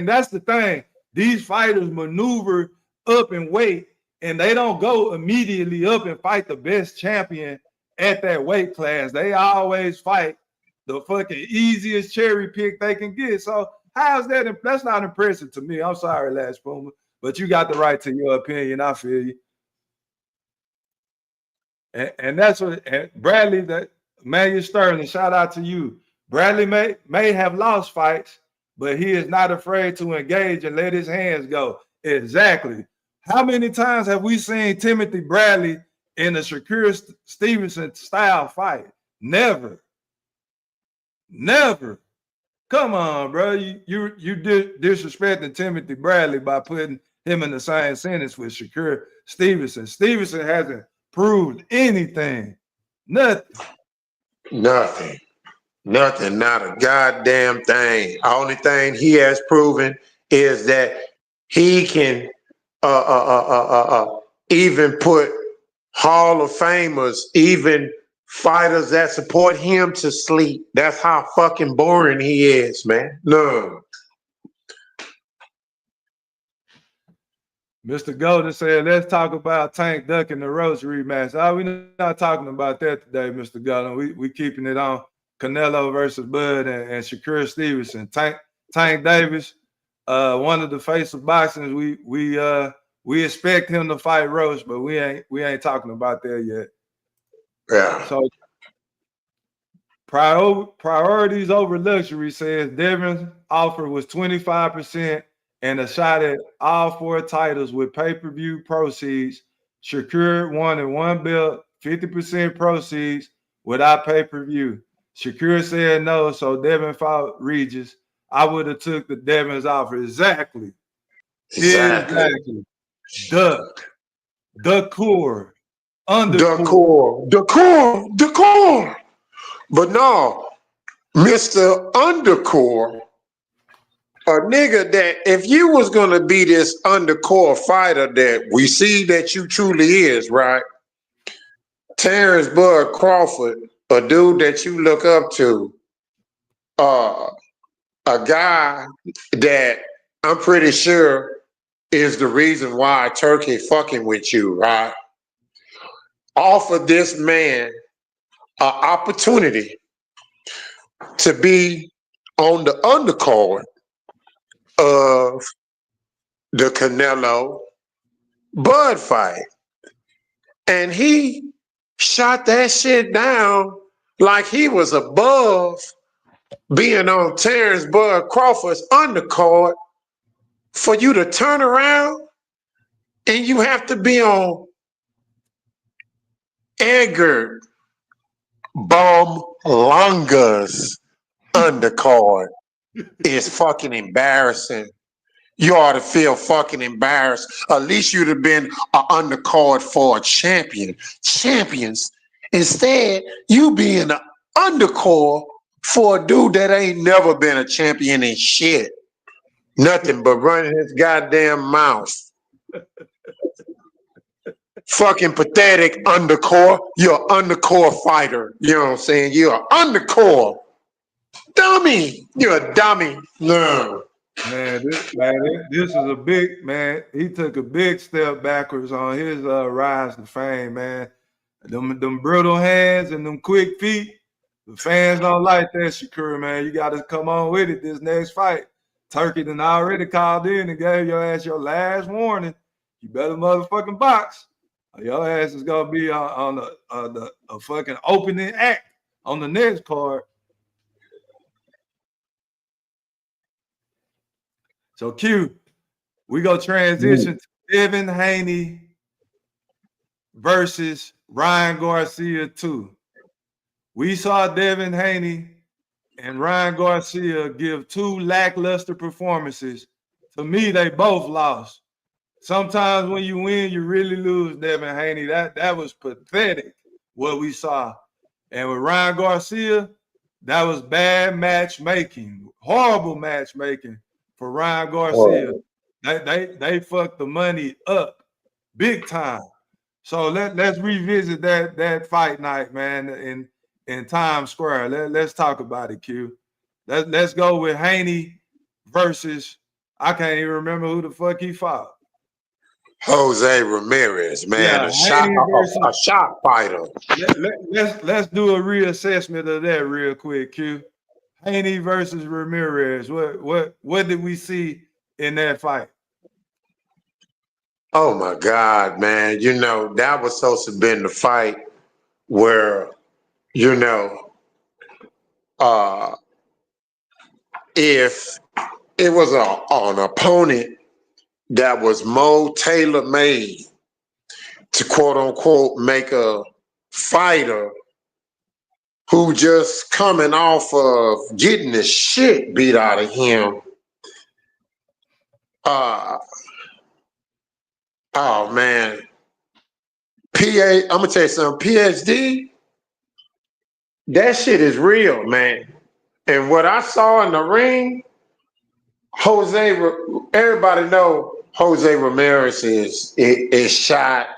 that's the thing. These fighters maneuver up in weight, and they don't go immediately up and fight the best champion at that weight class. They always fight the fucking easiest cherry pick they can get. So how's that? That's not impressive to me. I'm sorry, Last Puma, but you got the right to your opinion. I feel you. And that's what and Bradley, that Manuel Sterling, shout out to you. Bradley may have lost fights, but he is not afraid to engage and let his hands go. Exactly. How many times have we seen Timothy Bradley in a Shakur Stevenson style fight? Never. Never. Come on, bro. You disrespecting Timothy Bradley by putting him in the same sentence with Shakur Stevenson. Stevenson hasn't proved anything. Nothing. Nothing. Not a goddamn thing. Only thing he has proven is that he can even put Hall of Famers, even fighters that support him to sleep. That's how fucking boring he is, man. No. Mr. Golden said, let's talk about Tank Duck and the Roach rematch. We're not talking about that today, Mr. Golden. We keeping it on Canelo versus Bud and Shakur Stevenson. Tank Davis, one of the face of boxing. We expect him to fight Roach, but we ain't talking about that yet. Yeah. So priorities over luxury says Devin's offer was 25% and a shot at all 4 titles with pay-per-view proceeds. Shakur wanted 1 belt, 50% proceeds without pay-per-view. Shakur said no, so Devin fought Regis. I would have took the Devin's offer. Exactly. Duck. Duckur. Decor. But no, Mr. Undercore, a nigga that if you was gonna be this undercore fighter that we see that you truly is, right? Terrence Bud Crawford, a dude that you look up to, a guy that I'm pretty sure is the reason why Turkey fucking with you, right? Offer this man an opportunity to be on the undercard of the Canelo Bud fight. And he shot that shit down like he was above being on Terrence Bud Crawford's undercard for you to turn around and you have to be on Edgar Longa's undercard. Is fucking embarrassing. You ought to feel fucking embarrassed. At least you'd have been an undercard for a champion. Champions. Instead, you being an undercard for a dude that ain't never been a champion in shit. Nothing but running his goddamn mouth. Fucking pathetic undercore. You're an undercore fighter. You know what I'm saying? You're an undercore. Dummy. You're a dummy. No. Man, this is a big, man. He took a big step backwards on his rise to fame, man. Them brittle hands and them quick feet. The fans don't like that, Shakur, man. You got to come on with it this next fight. Turkey done already called in and gave your ass your last warning. You better motherfucking box. Your ass is gonna be on the fucking opening act on the next card. So Q, we go transition to Devin Haney versus Ryan Garcia 2. We saw Devin Haney and Ryan Garcia give 2 lackluster performances. To me, they both lost. Sometimes when you win, you really lose, Devin Haney. That was pathetic, what we saw. And with Ryan Garcia, that was bad matchmaking, horrible matchmaking for Ryan Garcia. They fucked the money up big time. So let's revisit that fight night, man, in Times Square. Let's talk about it, Q. Let's go with Haney versus, I can't even remember who the fuck he fought. Jose Ramirez, man, Yeah, a Haney versus. shot fighter. Let's do a reassessment of that real quick, Q. Haney versus Ramirez. What did we see in that fight? Oh my God, man! You know that was supposed to have been the fight where, you know, if it was an opponent that was more tailor made to quote unquote make a fighter who just coming off of getting the shit beat out of him. Oh man, I'm gonna tell you something. PhD, that shit is real, man. And what I saw in the ring, everybody know Jose Ramirez is shot.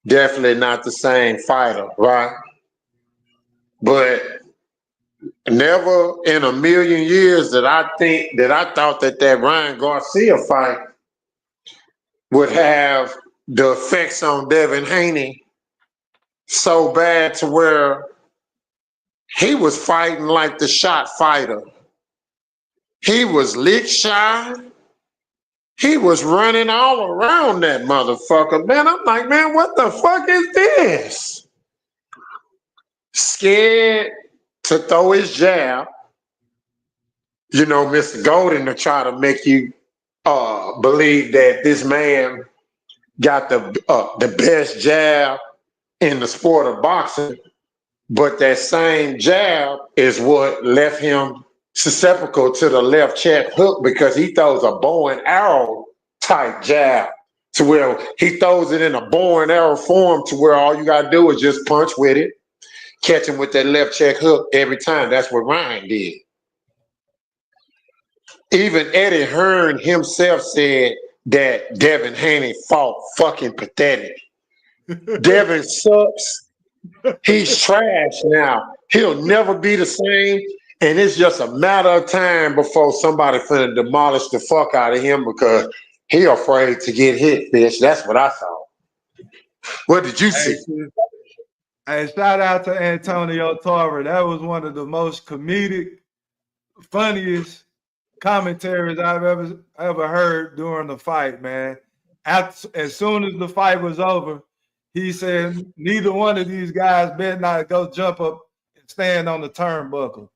Definitely not the same fighter, right? But never in a million years that I thought that Ryan Garcia fight would have the effects on Devin Haney so bad to where he was fighting like the shot fighter. He was lick shy. He was running all around that motherfucker. Man, I'm like, man, what the fuck is this? Scared to throw his jab. You know, Mr. Golden to try to make you believe that this man got the best jab in the sport of boxing, but that same jab is what left him susceptible to the left check hook because he throws a bow and arrow type jab to where he throws it in a bow and arrow form to where all you got to do is just punch with it, catch him with that left check hook every time. That's what Ryan did. Even Eddie Hearn himself said that Devin Haney fought fucking pathetic. Devin sucks. He's trash now. He'll never be the same. And it's just a matter of time before somebody finna demolish the fuck out of him because he afraid to get hit, bitch. That's what I saw. What did you see? Hey, shout out to Antonio Tarver. That was one of the most comedic, funniest commentaries I've ever heard during the fight, man. As soon as the fight was over, he said neither one of these guys better not go jump up and stand on the turnbuckle.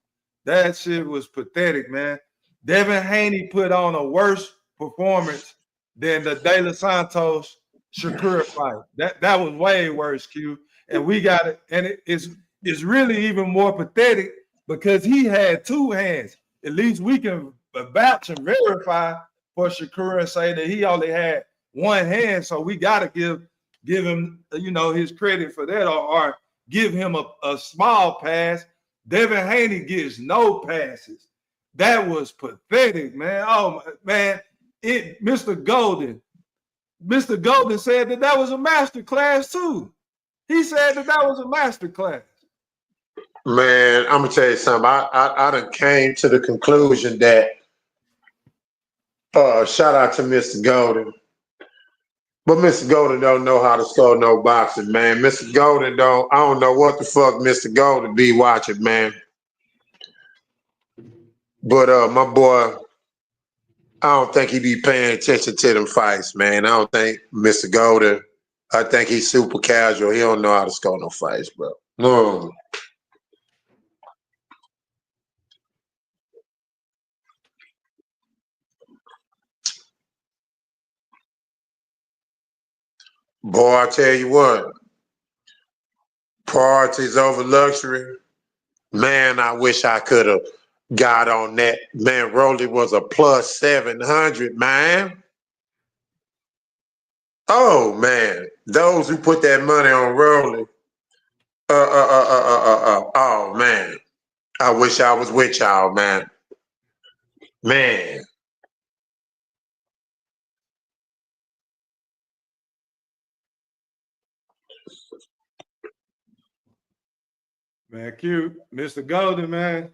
That shit was pathetic, man. Devin Haney put on a worse performance than the De Los Santos Shakur fight. That was way worse, Q. And we got it, and it's really even more pathetic because he had two hands. At least we can vouch and verify for Shakur and say that he only had one hand. So we got to give him, you know, his credit for that, or give him a small pass. Devin Haney gives no passes. That was pathetic, man. Oh man, Mr. Golden said that was a master class too. He said that was a master class. Man, I'm gonna tell you something. I done came to the conclusion that shout out to Mr. Golden. But Mr. Golden don't know how to score no boxing, man. Mr. Golden I don't know what the fuck Mr. Golden be watching, man. But my boy, I don't think he be paying attention to them fights, man. I don't think Mr. Golden, I think he's super casual. He don't know how to score no fights, bro. No. Boy, I tell you what, priorities over luxury. Man, I wish I could have got on that. Man, Rolly was a plus 700, man. Oh, man. Those who put that money on Rolly. Oh, man. I wish I was with y'all, man. Man. Man, cute. Mr. Golden, man.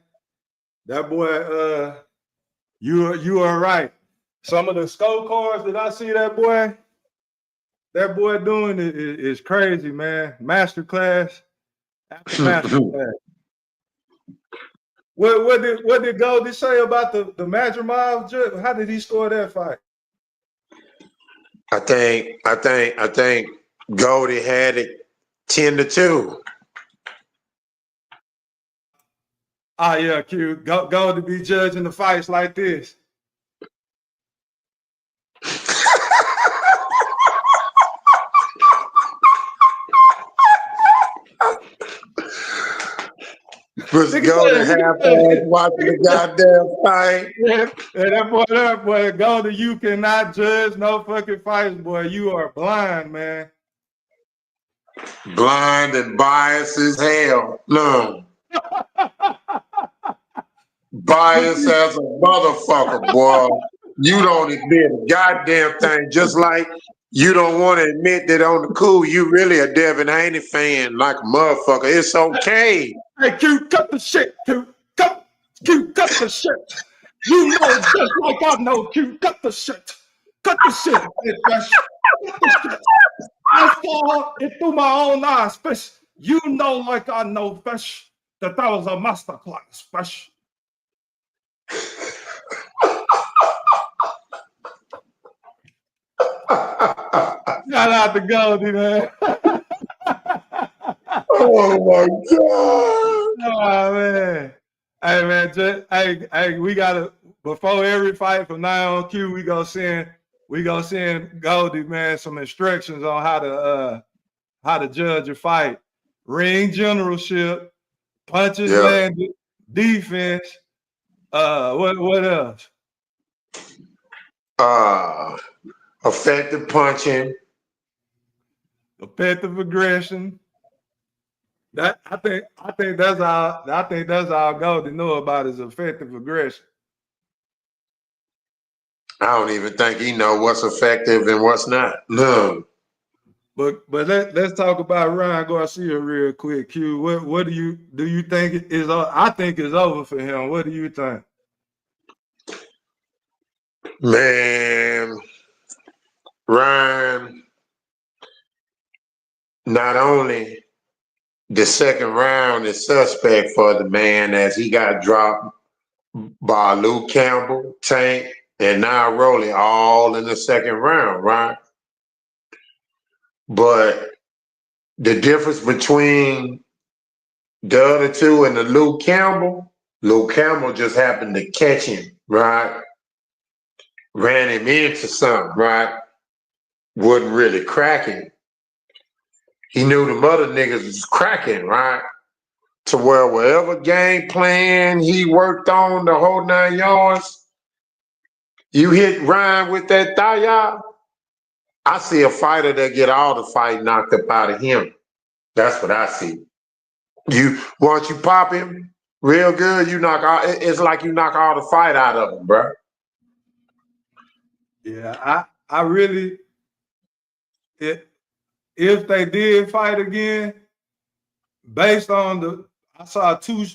That boy, you are right. Some of the scorecards that I see that boy, that boy doing is crazy, man. Masterclass after masterclass. What did Goldie say about the Madrimov judge? How did he score that fight? I think Goldie had it 10-2. Ah, yeah, Q. Goldie be judging the fights like this. Was Goldie half-ass watching the goddamn fight? Yeah, that boy, Goldie, you cannot judge no fucking fights, boy. You are blind, man. Blind and biased as hell. No. Biased as a motherfucker, boy. You don't admit a goddamn thing. Just like you don't want to admit that on the cool, you really a Devin Haney fan like a motherfucker. It's okay. Hey, Q, cut the shit, Q. Cut the shit. You know just like I know, Q. Cut the shit. Cut the shit. Cut the shit. I saw it through my own eyes, fish. You know like I know, fish, that was a masterclass, fish. Shout out to Goldie, man. Oh my God. Oh man. Hey man, hey, we gotta before every fight from now on, Q, we gonna send Goldie, man, some instructions on how to judge a fight. Ring generalship, punches landed, defense. What else? Effective punching. Effective aggression. That I think that's all Goldie know about is effective aggression. I don't even think he know what's effective and what's not. No. But let's talk about Ryan Garcia real quick. Q, what do you think is? I think it's over for him. What do you think? Man, Ryan, not only the second round is suspect for the man as he got dropped by Luke Campbell, Tank, and now Rolly all in the second round, right? But the difference between the other two and the Luke Campbell just happened to catch him, right? Ran him into something, right? Wasn't really cracking. He knew the other niggas was cracking, right? To where whatever game plan he worked on the whole 9 yards, you hit Ryan with that thigh. I see a fighter that get all the fight knocked up out of him. That's what I see. Once you pop him real good, it's like you knock all the fight out of him, bro. Yeah, I really, if they did fight again, based on I saw two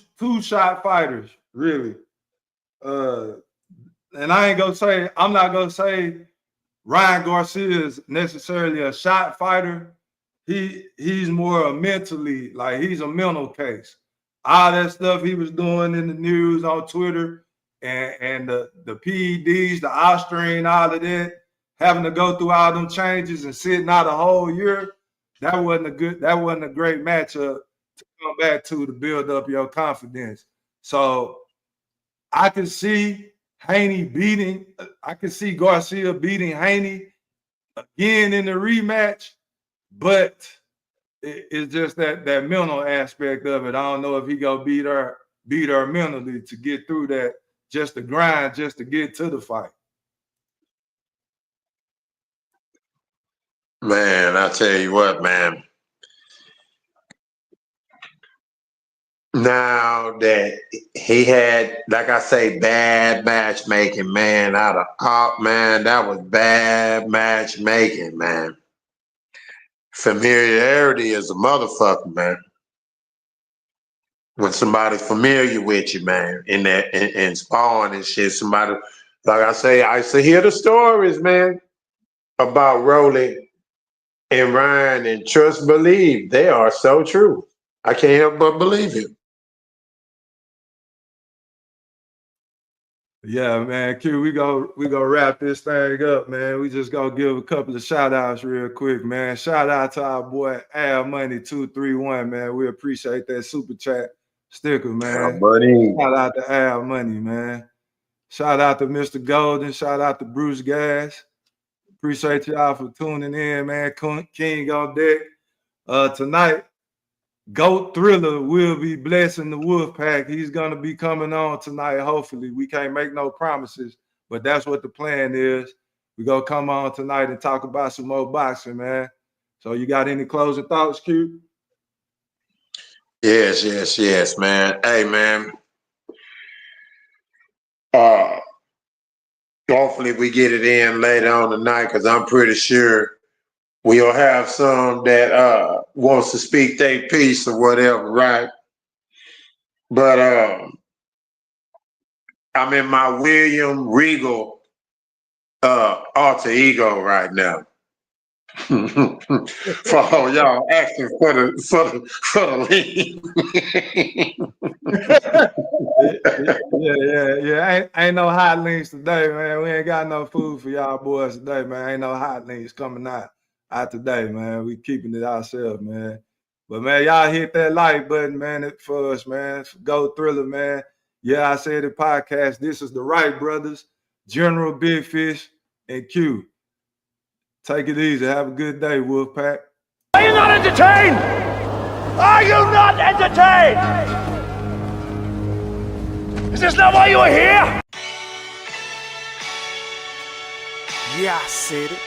shot fighters, really. And I'm not gonna say Ryan Garcia is necessarily a shot fighter. He's more mentally, like he's a mental case. All that stuff he was doing in the news on Twitter and the PEDs, the Austrian, all of that, having to go through all them changes and sitting out a whole year, that wasn't a great matchup to come back to build up your confidence. So I can see Garcia beating Haney again in the rematch, but it's just that mental aspect of it. I don't know if he gonna beat her mentally to get through that, just to grind, just to get to the fight. Man, I tell you what, man. Now that he had, like I say, bad matchmaking, man, that was bad matchmaking, man. Familiarity is a motherfucker, man. When somebody's familiar with you, man, in spawn and shit, somebody, like I say, I used to hear the stories, man, about Rolly And Ryan and trust, believe, they are so true. I can't help but believe it. Yeah, man. Q, we go wrap this thing up, man. We just gonna give a couple of shout outs real quick, man. Shout out to our boy Al Money 231, man. We appreciate that super chat sticker, man. Buddy. Shout out to Al Money, man. Shout out to Mr. Golden. Shout out to Bruce Gas. Appreciate y'all for tuning in, man. King on deck. Tonight, GOAT Thriller will be blessing the Wolfpack. He's gonna be coming on tonight. Hopefully, we can't make no promises, but that's what the plan is. We gonna come on tonight and talk about some more boxing, man. So, you got any closing thoughts, Q? Yes, man. Hey, man. Hopefully we get it in later on tonight, because I'm pretty sure we'll have some that wants to speak their piece or whatever, right? But I'm in my William Regal alter ego right now. For all y'all asking for the lead. Yeah. Ain't no hot links today, man. We ain't got no food for y'all boys today, man. Ain't no hot links coming out today, man. We keeping it ourselves, man. But, man, y'all hit that like button, man, for us, man. Go Thriller, man. Yeah, I said it podcast. This is the Wright brothers, General Big Fish, and Q. Take it easy. Have a good day, Wolfpack. Are you not entertained? Are you not entertained? Is this not why you are here? Yeah, I said it.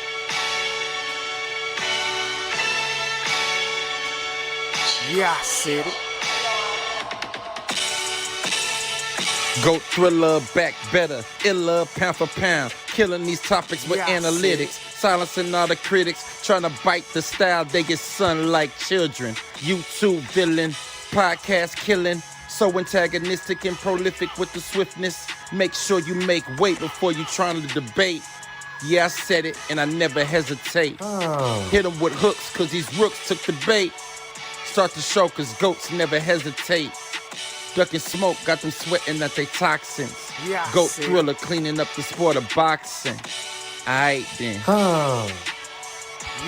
Yeah, I said it. GOAT Thriller, back better, iller, pound for pound, killing these topics with analytics, silencing all the critics, trying to bite the style they get sun like children. YouTube villain, podcast killing, so antagonistic and prolific with the swiftness. Make sure you make weight before you trying to debate. Yeah, I said it and I never hesitate. Hit them with hooks cause these rooks took the bait. Start the show cause goats never hesitate. Ducking smoke, got them sweating at they toxins. Yeah, GOAT Thriller, cleaning up the sport of boxing. Aight then.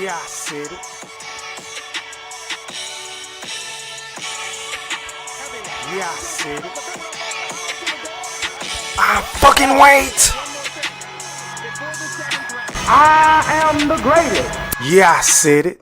Yeah, I said it. Yeah, I said it. I fucking wait. I am the greatest. Yeah, I said it.